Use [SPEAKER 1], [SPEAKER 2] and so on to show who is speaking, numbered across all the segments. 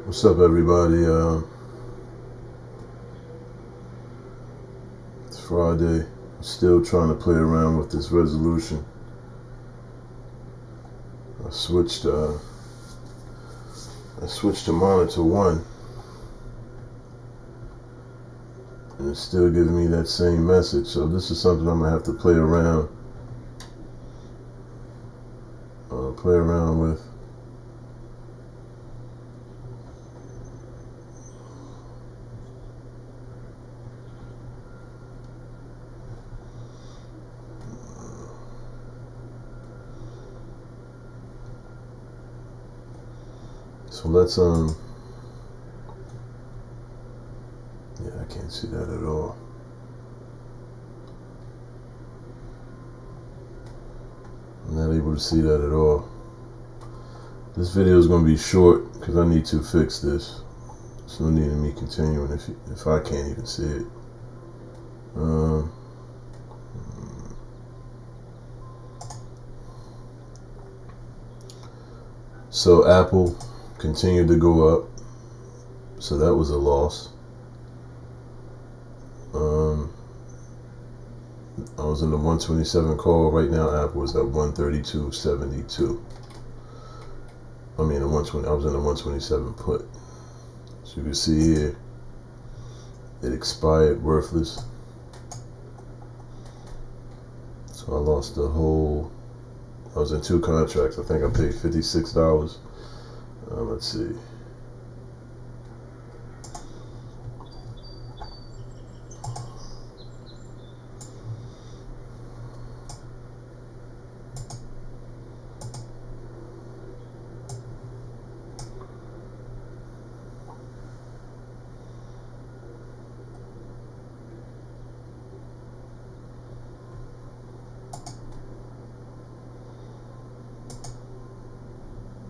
[SPEAKER 1] What's up, everybody? It's Friday. I'm still trying to play around with this resolution. I switched to monitor 1, and it's still giving me that same message. So this is something I'm gonna have to play around with. So let's yeah, I can't see that at all. I'm not able to see that at all. This video is going to be short because I need to fix this. There's no need in me continuing if I can't even see it. So Apple continued to go up, so that was a loss. I was in the 127 call. Right now Apple is at 132.72. I mean, I was in the 127 put. So you can see here, it expired worthless. So I lost the whole. I was in 2 contracts. I think I paid $56. Let's see.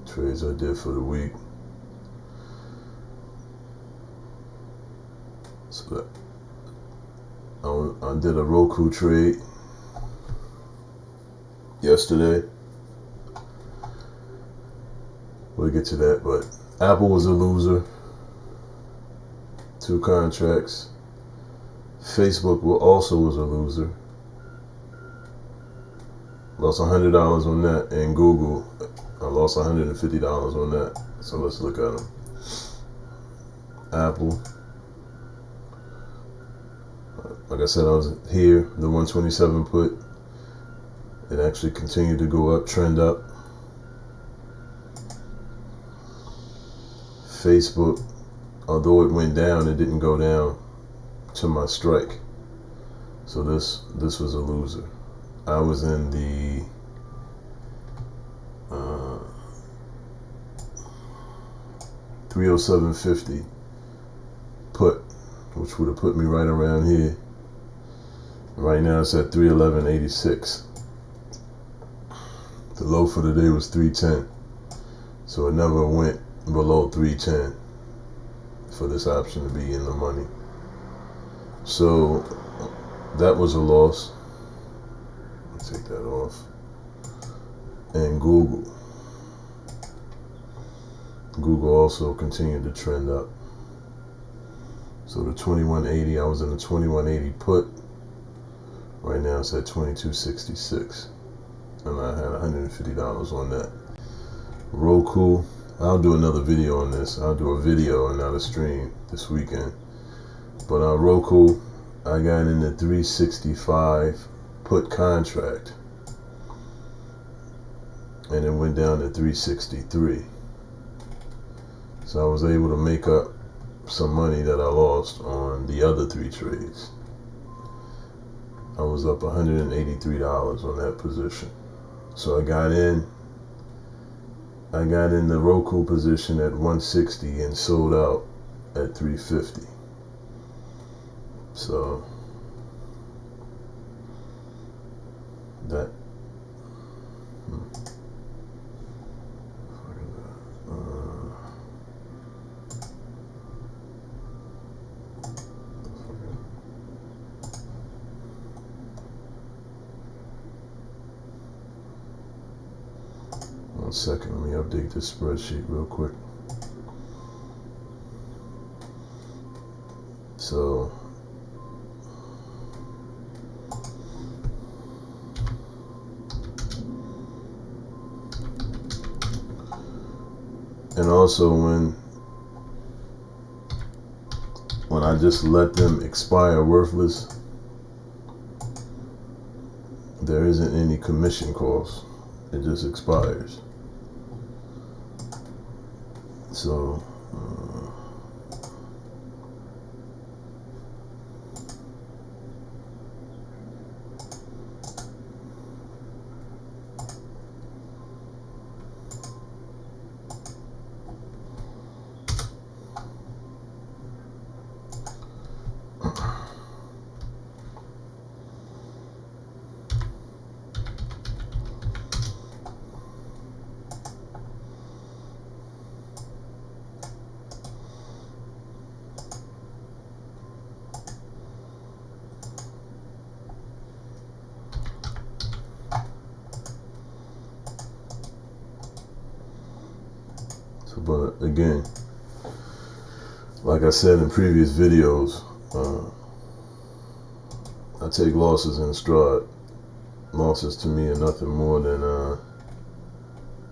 [SPEAKER 1] Trades I did for the week. So that I did a Roku trade yesterday. We'll get to that, but Apple was a loser. 2 contracts. Facebook also was a loser. Lost $100 on that, and Google, I lost $150 on that. So let's look at them. Apple, like I said, I was here, the 127 put. It actually continued to go up, trend up. Facebook, although it went down, it didn't go down to my strike. So this was a loser. I was in the 307.50 put, which would have put me right around here. Right now it's at 311.86. The low for the day was 310, so it never went below 310 for this option to be in the money. So that was a loss. Let's take that off. And Google also continued to trend up. So the 2180, I was in the 2180 put. Right now it's at 2266, and I had $150 on that. Roku, I'll do another video on this. I'll do a video and not a stream this weekend. But Roku, I got in the 365 put contract. and it went down to 363. So I was able to make up some money that I lost on the other 3 trades. I was up $183 on that position. So I got in the Roku position at 160 and sold out at 350. So that one second, let me update this spreadsheet real quick. So and also when I just let them expire worthless, there isn't any commission cost. It just expires. So but again, like I said in previous videos, I take losses in stride. Losses to me are nothing more than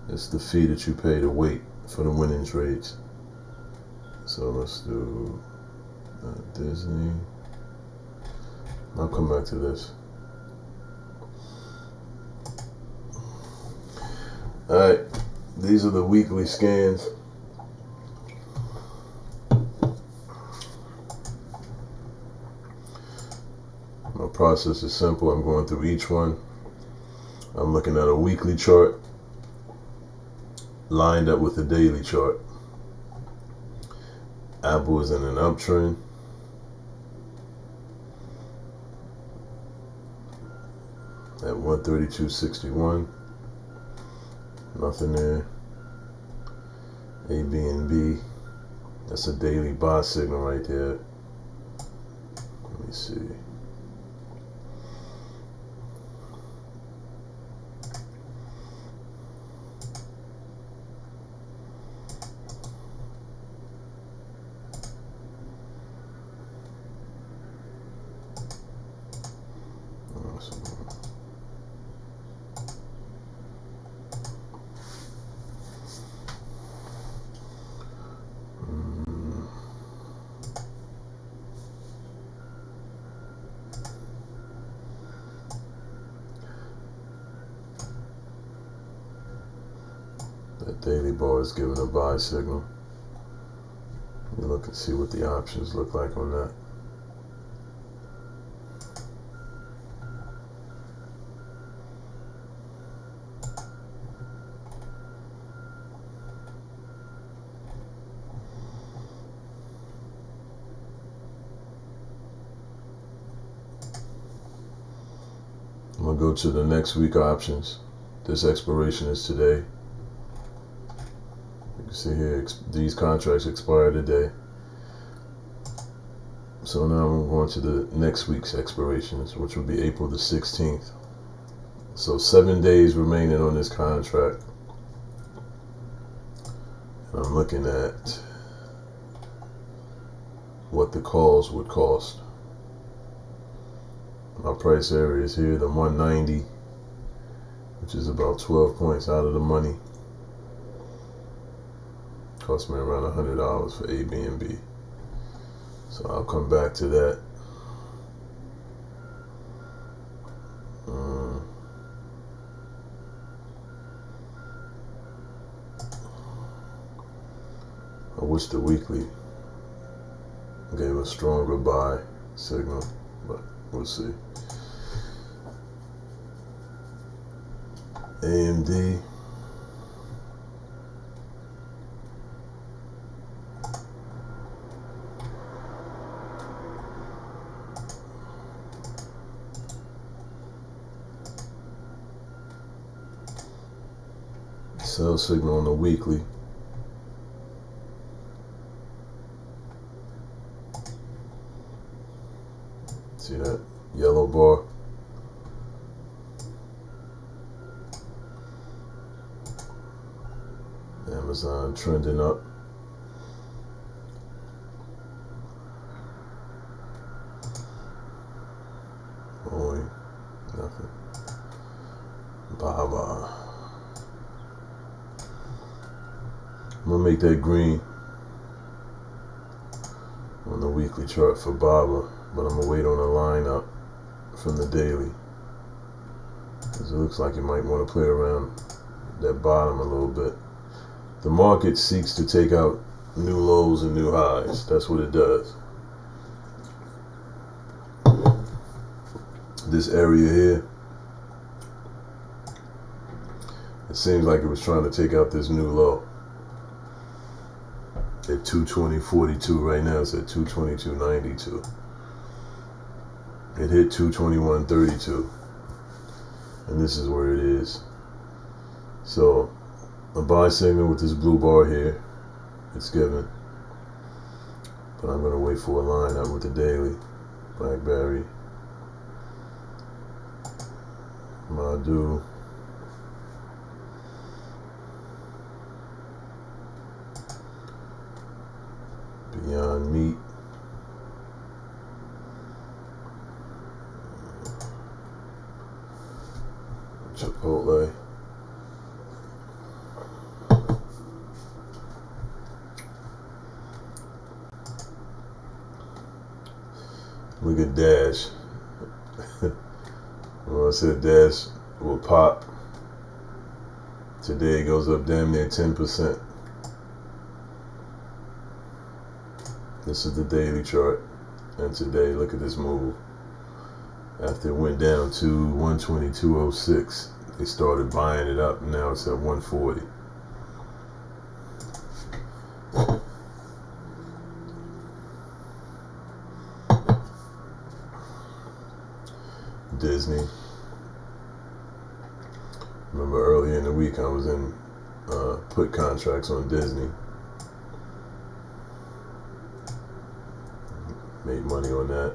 [SPEAKER 1] it's the fee that you pay to wait for the winning trades. So let's do Disney. I'll come back to this. Alright, these are the weekly scans. My process is simple. I'm going through each one. I'm looking at a weekly chart lined up with a daily chart. Apple is in an uptrend. At 132.61. Nothing there. A, B, and B. That's a daily buy signal right there. Let me see. That daily bar is giving a buy signal. You look and see what the options look like on that. I'm going to go to the next week options. This expiration is today. You can see here, these contracts expire today. So now I'm going to the next week's expirations, which will be April the 16th. So 7 days remaining on this contract. And I'm looking at what the calls would cost. My price area is here, the 190, which is about 12 points out of the money. Cost me around $100 for A, B, and B. So I'll come back to that. wish the weekly gave a stronger buy signal, but we'll see. AMD. Sell signal on the weekly. See that yellow bar? Amazon trending up. Boy, nothing. Baba. I'm gonna make that green on the weekly chart for Baba, but I'm gonna wait on a lineup from the daily, because it looks like you might want to play around that bottom a little bit. The market seeks to take out new lows and new highs. That's what it does. This area here, it seems like it was trying to take out this new low at 220.42. Right now it's at 222.92. It hit 221.32, and this is where it is. So a buy signal with this blue bar here, it's given, but I'm going to wait for a lineup with the daily. Blackberry, Madu, Beyond Meat, Chipotle, look at Dash. Well, I said Dash will pop. Today it goes up damn near 10%. This is the daily chart, and today look at this move. After it went down to 122.06, they started buying it up, and now it's at 140. Disney. Remember earlier in the week I was in put contracts on Disney. Made money on that.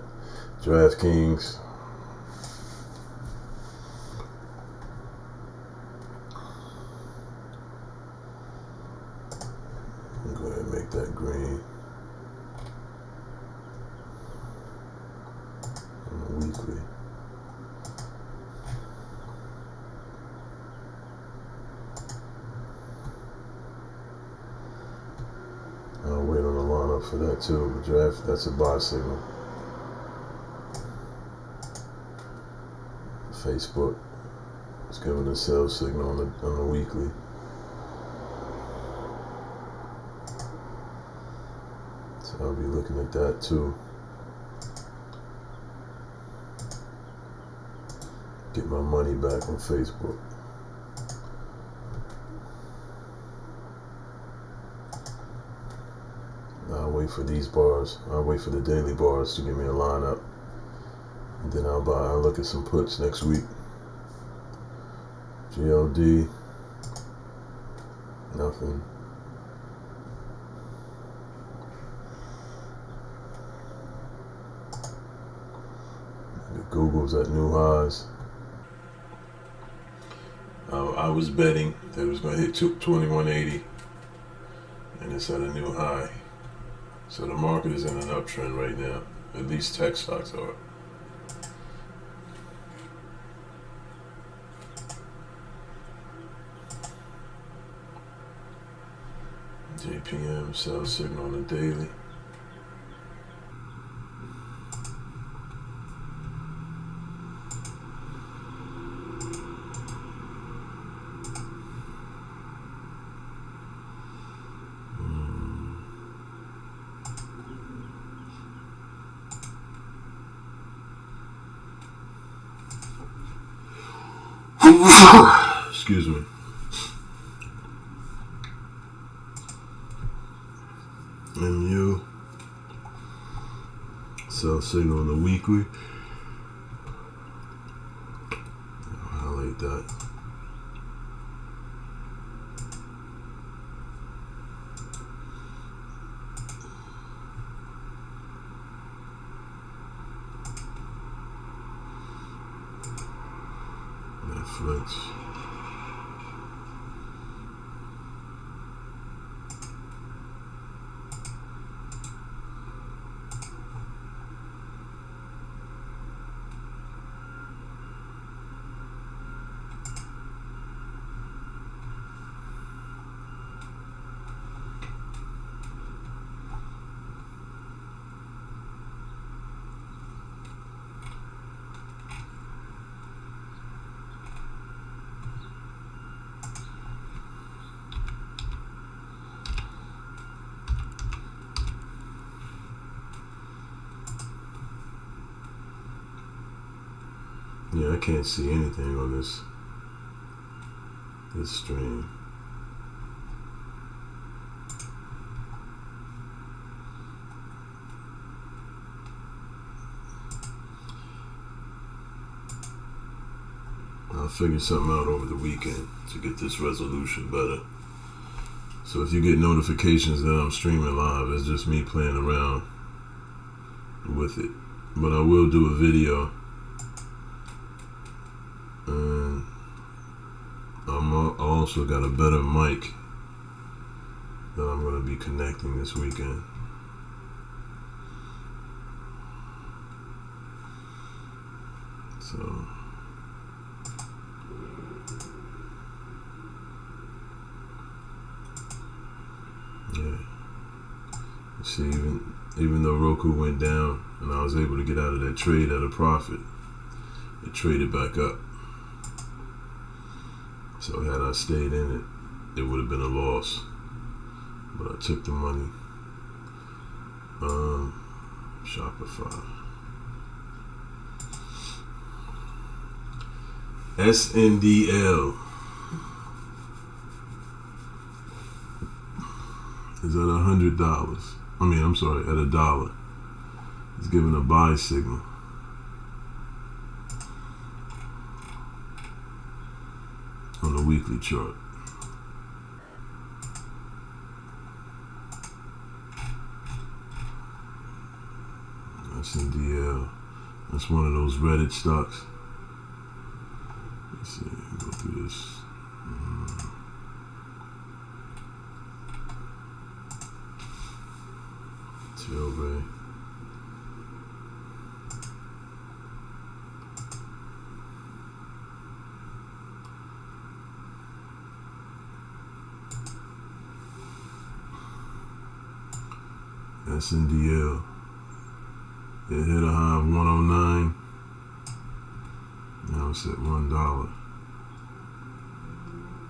[SPEAKER 1] DraftKings. Go ahead and make that green. On the weekly. I'll wait on the lineup for that too. Draft, that's a buy signal. Facebook is giving a sell signal on the weekly. So I'll be looking at that too. Get my money back on Facebook. I'll wait for these bars. I'll wait for the daily bars to give me a lineup, and then I'll look at some puts next week. GLD, nothing. Google's at new highs. I was betting that it was going to hit 2180, and it's at a new high. So the market is in an uptrend right now. At least tech stocks are. JPM sell signal on the daily. Excuse me. MU. Sell signal on the weekly. I'll highlight that. Netflix. Yeah, I can't see anything on this stream. I'll figure something out over the weekend to get this resolution better. So if you get notifications that I'm streaming live, it's just me playing around with it. But I will do a video. And I also got a better mic that I'm going to be connecting this weekend. So yeah. See, even though Roku went down and I was able to get out of that trade at a profit, it traded back up. So had I stayed in it, it would have been a loss. But I took the money. Shopify. SNDL is at $100. I mean, I'm sorry, at $1. It's giving a buy signal. On the weekly chart. SNDL. That's one of those Reddit stocks. Let's see, go through this. Tilray. SNDL. It hit a high of 109. Now it's at $1.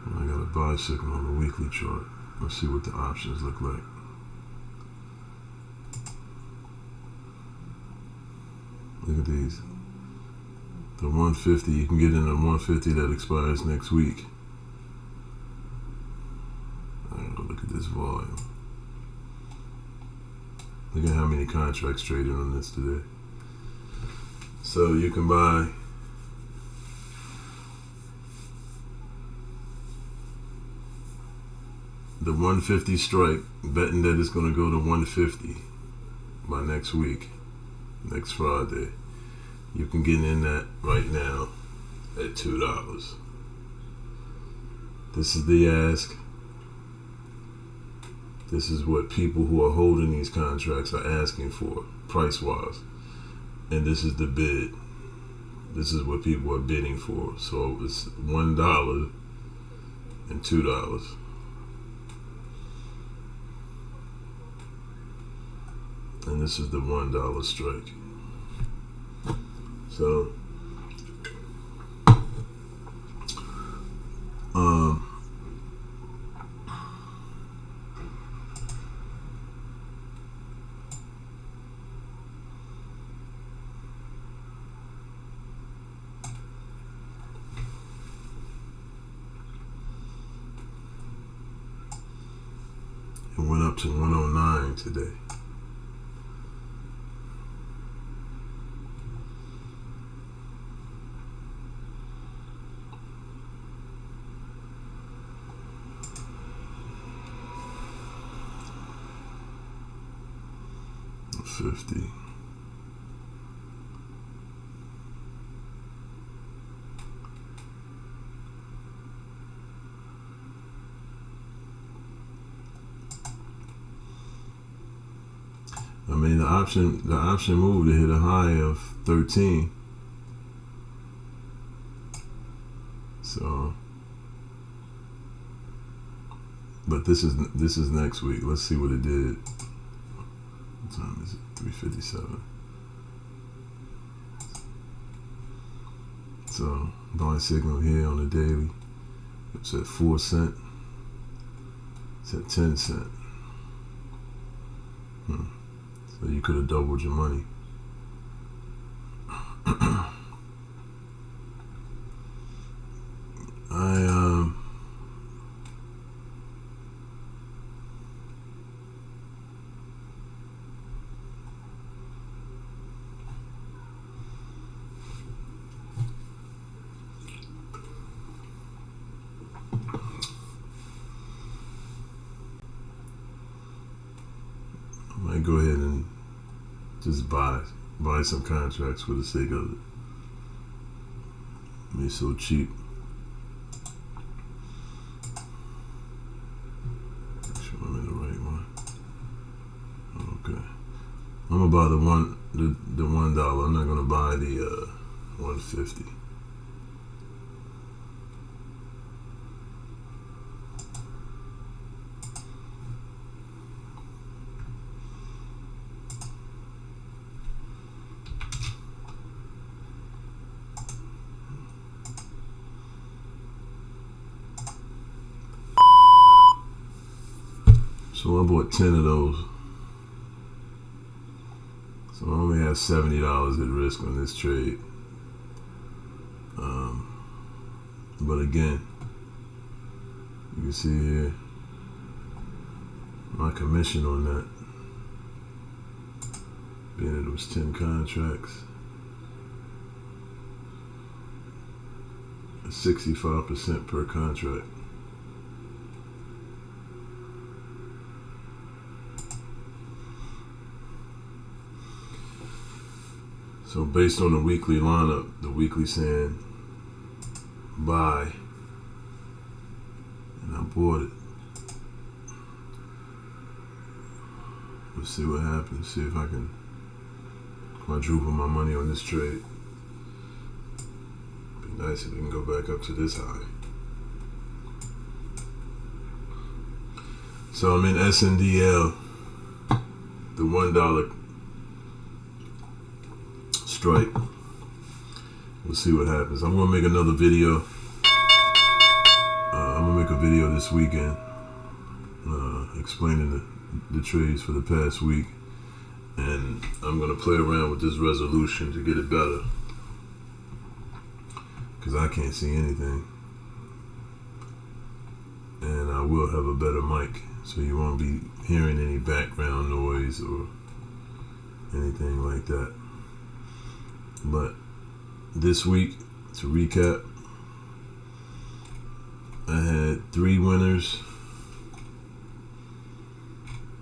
[SPEAKER 1] I got a buy signal on the weekly chart. Let's see what the options look like. Look at these. The 150, you can get in a 150 that expires next week. I gotta look at this volume. Look at how many contracts traded on this today. So you can buy the 150 strike, betting that it's going to go to 150 by next week, next Friday. You can get in that right now at $2. This is the ask. This is what people who are holding these contracts are asking for, price-wise. And this is the bid. This is what people are bidding for. So it's $1 and $2. And this is the $1 strike. So, It went up to 109 today. $50. I mean, the option moved to hit a high of 13. So, but this is next week. Let's see what it did. What time is it? 3:57. So, buying signal here on the daily. It's at 4 cents. It's at 10 cents. So you could have doubled your money. I might go ahead and just buy some contracts for the sake of it. It's so cheap. Make sure I'm in the right one. Okay. I'm gonna buy the $1. I'm not gonna buy the 150. So I bought 10 of those. So I only have $70 at risk on this trade. But again, you can see here my commission on that, being that it was 10 contracts, 65% per contract. So based on the weekly lineup, the weekly saying buy, and I bought it. Let's see what happens. See if I can quadruple my money on this trade. Be nice if we can go back up to this high. So I'm in SNDL, the $1 strike. We'll see what happens. I'm gonna make another video. I'm gonna make a video this weekend explaining the trades for the past week, and I'm gonna play around with this resolution to get it better, because I can't see anything, and I will have a better mic, so you won't be hearing any background noise or anything like that. But this week, to recap, I had 3 winners.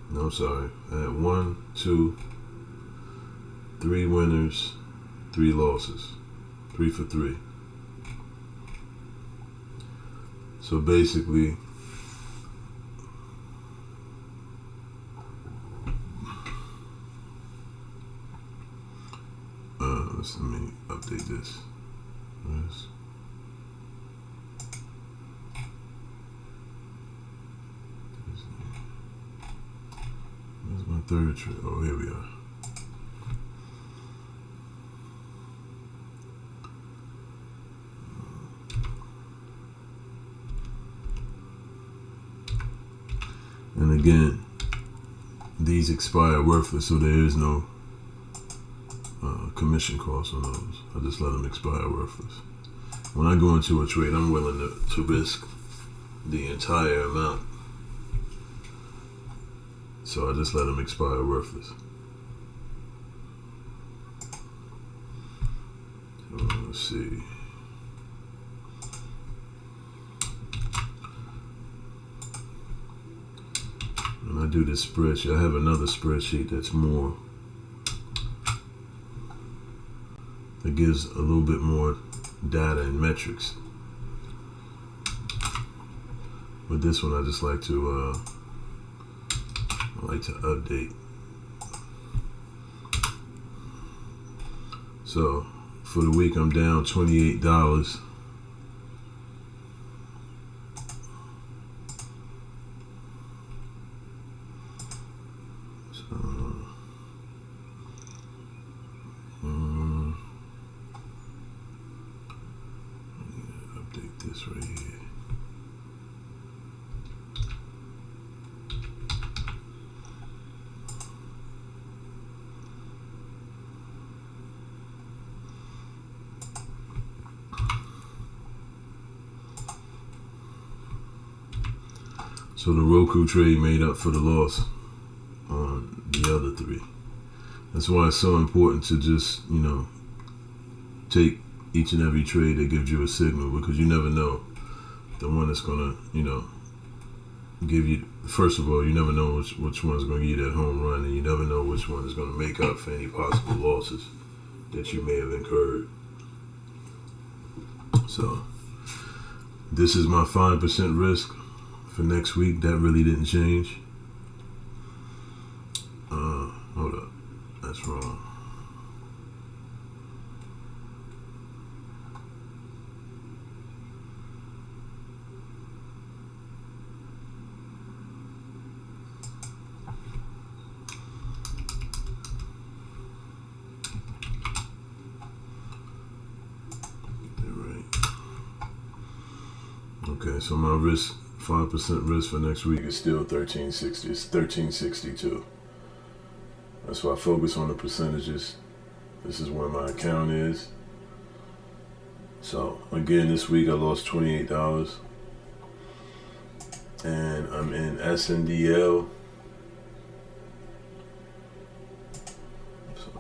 [SPEAKER 1] No, I'm sorry. I had 1, 2, 3 winners, 3 losses. 3 for 3. So basically, let me update this. Where's my third trade? Oh, here we are. And again, these expire worthless, so there is no commission costs on those. I just let them expire worthless. When I go into a trade, I'm willing to risk the entire amount So I just let them expire worthless. So let's see. When I do this spreadsheet, I have another spreadsheet that's more, that gives a little bit more data and metrics. But this one I just like to update. So for the week I'm down $28. So update this right here. So the Roku trade made up for the loss on the other three. That's why it's so important to just, take each and every trade that gives you a signal, because you never know the one that's gonna, give you. First of all, you never know which one's gonna give you that home run, and you never know which one is gonna make up for any possible losses that you may have incurred. So this is my 5% risk for next week. That really didn't change. Hold up, that's wrong. Okay, so my risk, 5% risk for next week is still 1360. It's 1362. That's why I focus on the percentages. This is where my account is. So again, this week I lost $28, and I'm in SNDL. So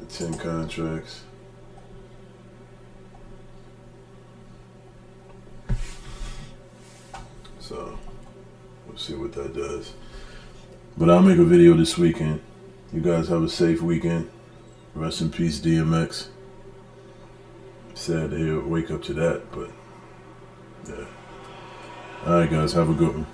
[SPEAKER 1] 10 contracts. So we'll see what that does. But I'll make a video this weekend. You guys have a safe weekend. Rest in peace, DMX. Sad to wake up to that, but yeah. Alright guys, have a good one.